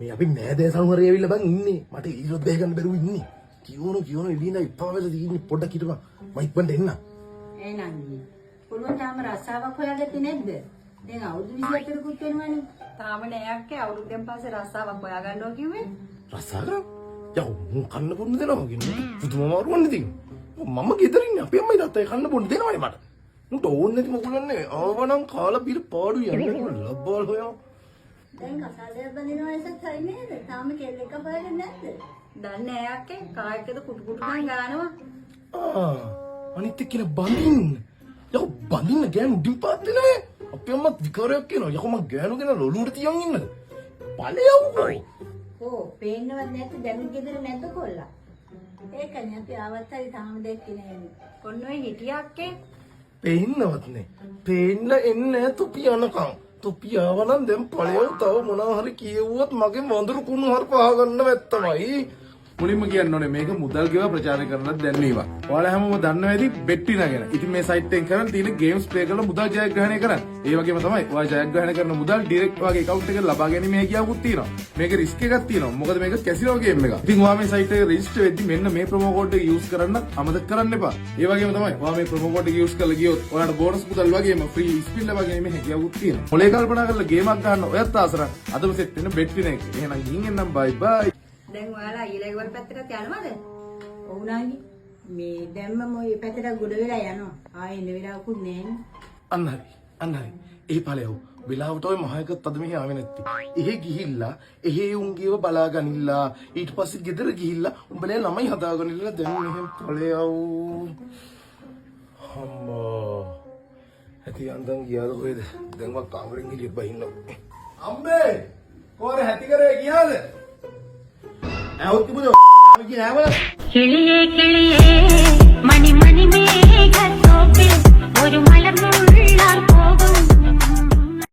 මේ අපි නෑදෑ සංවරය ඇවිල්ලා බං ඉන්නේ. මට ඊරොත් බෑ ගන්න බැරුව ඉන්නේ. කියෝන එළියන ඉපා වෙලා තියෙන්නේ පොඩ්ඩක් හිටපන්. මම ඉක්මනට එන්න. ඒ නංගි. පුළුවන් තාම රස්සාවක් හොයාගත්තේ නැද්ද? දැන් අවුරුදු 24කුත් වෙනවනේ. තාම නෑයක්කේ අවුරුද්දෙන් පස්සේ රස්සාවක් හොයාගන්නවා කිව්වේ. රස්සා කරා? යා මම කන්න බොන්න දෙනවා කියන්නේ. පුදුම මාරුවන්නේ තියෙන්නේ. මම ගෙදර ඉන්නේ. අපේ අම්මයි තාත්තයි කන්න බොන්න දෙනවනේ මට. උන්ට ඕනේ නැති මොකලන්නේ. ආවනම් කාලා බීර පාඩු යන්නේ. ලබ්බල් හොයෝ. දැන් කසාදයක් බඳිනවා එසත් හරි නේද? තාම කෙල් එක හොයන්නේ නැද්ද? දන්නේ නෑ යක්කේ. කායකද කුටු කුටු ගන් ගන්නවා. අනිත් එක්කන බඳින්න. යකෝ බඳින්න ගෑනු උඩින් පාත් වෙනවේ. අපේ අම්මත් විකාරයක් කියනවා. යකෝ මං ගෑනු කෙනා ලොලුවට තියන් ඉන්නද? ඵලයවෝ. ඕ පේන්නවත් නැත්නම් දැන් ගෙදර නැද්ද කොල්ලා? ඒකනේ අපි ආවත් හරි තාම දැක්කේ නෑනේ. කොන්න ඔය හිටියක්කේ. පේන්නවත් නේ. පේන්න එන්නේ තුපි යනකම්. තුපි ආවනම් දැන් ඵලයව තව මොනවා හරි කියෙව්වොත් මගේ වඳුරු කුණු හරි පහ ගන්න වැත්තමයි. මුලින්ම කියන්න ඕනේ මේක මුදල් ගෙව ප්‍රචාරය කරන්නත් දැන් මේවා. ඔයාලා හැමෝම දන්නවා ඇති බෙට් ඉනගෙන. ඉතින් මේ සයිට් එකෙන් කරන් තියෙන ගේම්ස් ප්ලේ කරලා මුදල් ජයග්‍රහණය කරන්න. ඒ වගේම තමයි ඔයා ජයග්‍රහණය කරන මුදල් ඩිරෙක්ට් ඔයාගේ account එකට ලබා ගැනීම හැකියාවකුත් තියෙනවා. මේක රිස්ක් එකක් තියෙනවා. මොකද මේක කැසිනෝ ගේම් එකක්. ඉතින් ඔයා මේ සයිට් එකට රෙජිස්ටර් වෙද්දි මෙන්න මේ ප්‍රොමෝ කෝඩ් එක යූස් කරන්න අමතක කරන්න එපා. ඒ වගේම තමයි ඔයා මේ ප්‍රොමෝ කෝඩ් එක යූස් කරලා ගියොත් ඔයාලට බෝනස් මුදල් වගේම ෆ්‍රී ස්පින් ලබා ගැනීම හැකියාවකුත් තියෙනවා. මොලේ කල්පනා කරලා ගේමක් ගන්න ඔයත් ආසරක් අදම සෙට් වෙන බෙට් වෙන එක. එහෙනම් ගිහින් එන්නම් බයි බයි. දැන් ඔයාලා ඊළඟ වල පැත්තට යනවද? ඔව් නාගි. මේ දැම්මම ඔය පැත්තට ගොඩ වෙලා යනවා. ආයෙ ඉන්න වෙලාවකුත් නෑනේ. අන්න හරි. ඒ ඵලයව වෙලාවට ඔය මහයකත් අද මෙහි ආවේ නැති. එහෙ ගිහිල්ලා එහෙ උන්ගේව බලා ගනිලා ඊට පස්සේ ගෙදර ගිහිල්ලා උඹලා ළමයි හදාගනිලා දැන් මෙහෙම ඵලයව. අම්මා. ඇති අන්දන් ගියාද කොහෙද? දැන් වා කාමරෙන් එළියට බහින්න. අම්මේ! කොහර හැටි කරේ ගියාද? കിളിയേ കിളിയേ മണി മണി മേഘത്തോപ്പിൽ ഒരു മലർ